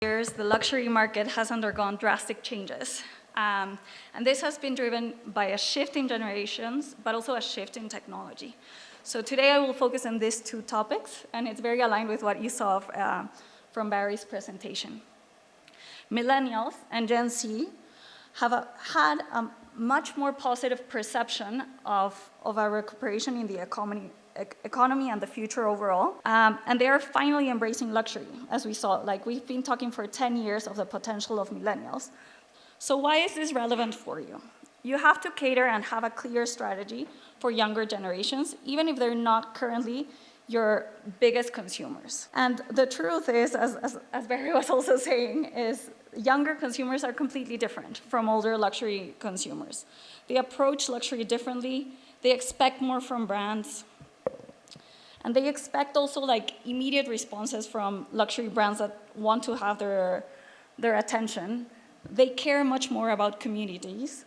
Years, the luxury market has undergone drastic changes. And this has been driven by a shift in generations, but also a shift in technology. So today I will focus on these two topics, and it's very aligned with what you saw from Barry's presentation. Millennials and Gen Z have had a much more positive perception of a recuperation in the economy and the future overall. And they are finally embracing luxury, as we saw. Like, we've been talking for 10 years of the potential of millennials. So why is this relevant for you? You have to cater and have a clear strategy for younger generations, even if they're not currently your biggest consumers. And the truth is, as Barry was also saying, is younger consumers are completely different from older luxury consumers. They approach luxury differently. They expect more from brands. And they expect also like immediate responses from luxury brands that want to have their attention. They care much more about communities.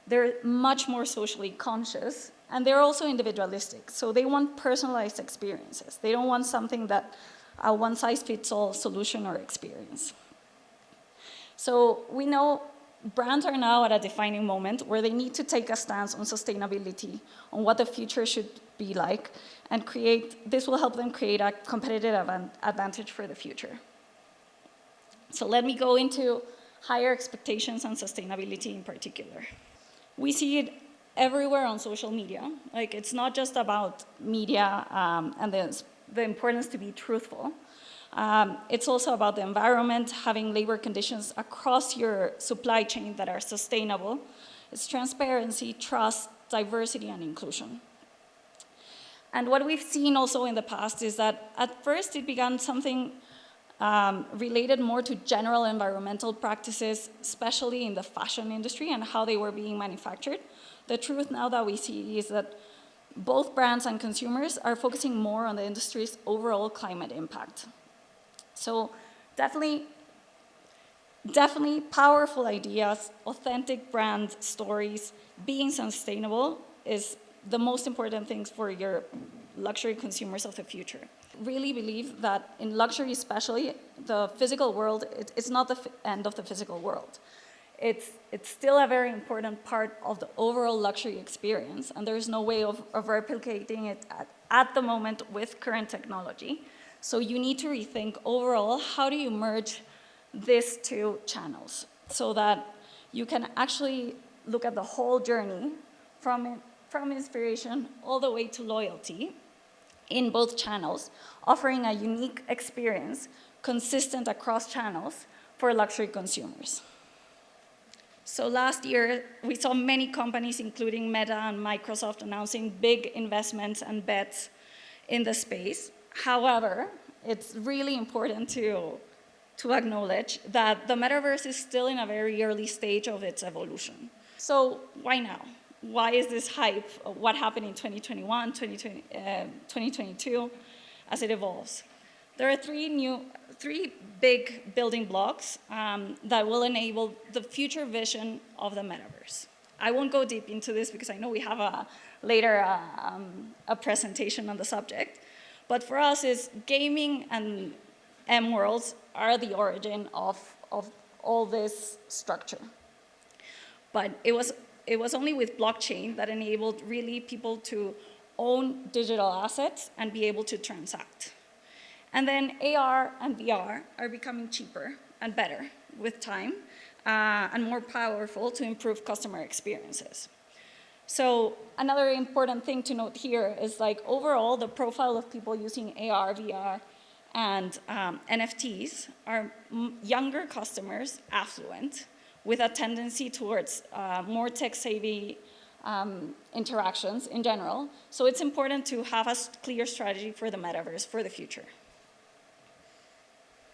They're much more socially conscious, and they're also individualistic. So they want personalized experiences. They don't want something that a one-size-fits-all solution or experience. So we know brands are now at a defining moment where they need to take a stance on sustainability, on what the future should be like, and this will help them create a competitive advantage for the future. So let me go into higher expectations on sustainability in particular. We see it everywhere on social media. Like, it's not just about media and the importance to be truthful. It's also about the environment, having labor conditions across your supply chain that are sustainable. It's transparency, trust, diversity, and inclusion. And what we've seen also in the past is that at first it began something related more to general environmental practices, especially in the fashion industry and how they were being manufactured. The truth now that we see is that both brands and consumers are focusing more on the industry's overall climate impact. So definitely powerful ideas, authentic brand stories, being sustainable is the most important things for your luxury consumers of the future. Really believe that in luxury especially, the physical world, it's not the end of the physical world. It's still a very important part of the overall luxury experience, and there's no way of replicating it at the moment with current technology. So you need to rethink overall, how do you merge these two channels so that you can actually look at the whole journey from inspiration all the way to loyalty in both channels, offering a unique experience consistent across channels for luxury consumers. So last year, we saw many companies, including Meta and Microsoft, announcing big investments and bets in the space. However, it's really important to acknowledge that the metaverse is still in a very early stage of its evolution. So why now? Why is this hype? What happened in 2021, 2022, as it evolves? There are three big building blocks that will enable the future vision of the metaverse. I won't go deep into this because I know we have later a presentation on the subject. But for us, is gaming and M-worlds are the origin of all this structure. But it was only with blockchain that enabled really people to own digital assets and be able to transact. And then AR and VR are becoming cheaper and better with time and more powerful to improve customer experiences. So another important thing to note here is, like, overall, the profile of people using AR, VR, and NFTs are younger customers, affluent, with a tendency towards more tech-savvy interactions in general. So it's important to have a clear strategy for the metaverse for the future.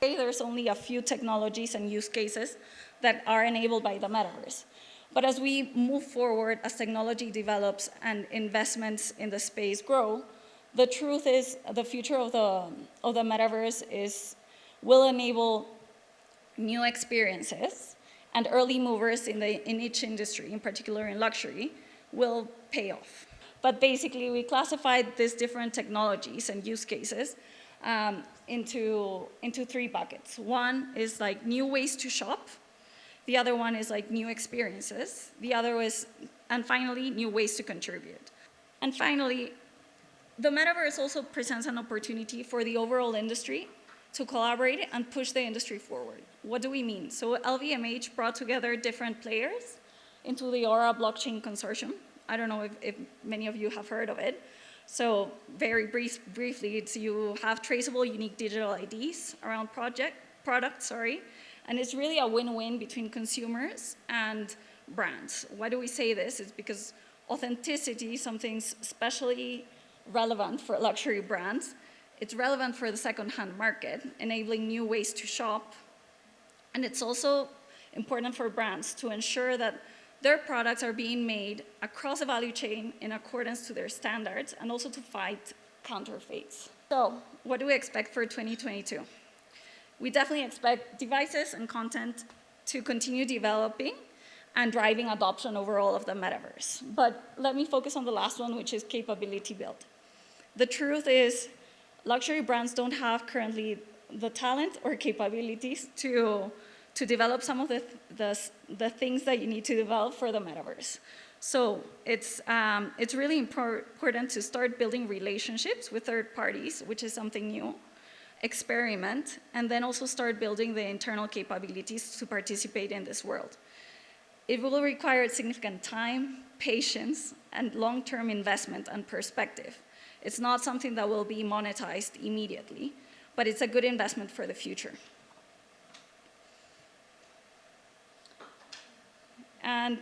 Today, there's only a few technologies and use cases that are enabled by the metaverse. But as we move forward, as technology develops and investments in the space grow, the truth is the future of the metaverse will enable new experiences, and early movers in each industry, in particular in luxury, will pay off. But basically, we classified these different technologies and use cases into three buckets. One is like new ways to shop. The other one is like new experiences. The other is, and finally, new ways to contribute. And finally, the metaverse also presents an opportunity for the overall industry to collaborate and push the industry forward. What do we mean? So LVMH brought together different players into the Aura blockchain consortium. I don't know if many of you have heard of it. So very briefly, it's you have traceable unique digital IDs around products, and it's really a win-win between consumers and brands. Why do we say this? It's because authenticity, something's especially relevant for luxury brands. It's relevant for the second-hand market, enabling new ways to shop. And it's also important for brands to ensure that their products are being made across the value chain in accordance to their standards, and also to fight counterfeits. So what do we expect for 2022? We definitely expect devices and content to continue developing and driving adoption overall of the metaverse. But let me focus on the last one, which is capability build. The truth is, luxury brands don't have currently the talent or capabilities to develop some of the things that you need to develop for the metaverse. So it's really important to start building relationships with third parties, which is something new, experiment, and then also start building the internal capabilities to participate in this world. It will require significant time, patience, and long-term investment and perspective. It's not something that will be monetized immediately, but it's a good investment for the future. And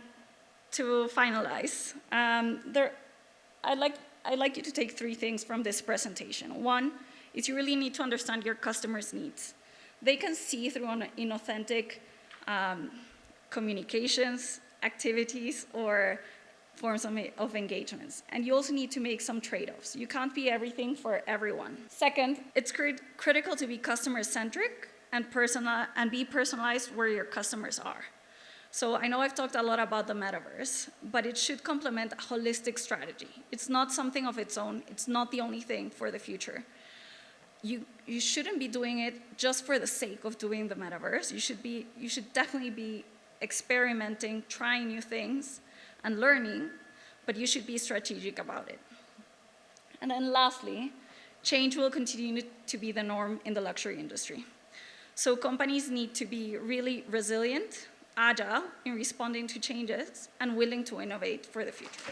to finalize, I'd like you to take three things from this presentation. One is you really need to understand your customers' needs. They can see through inauthentic communications, activities, or forms of engagements. And you also need to make some trade-offs. You can't be everything for everyone. Second, it's critical to be customer-centric and be personalized where your customers are. So I know I've talked a lot about the metaverse, but it should complement a holistic strategy. It's not something of its own. It's not the only thing for the future. You shouldn't be doing it just for the sake of doing the metaverse. You should definitely be experimenting, trying new things, and learning, but you should be strategic about it. And then lastly, change will continue to be the norm in the luxury industry. So companies need to be really resilient, agile in responding to changes, and willing to innovate for the future.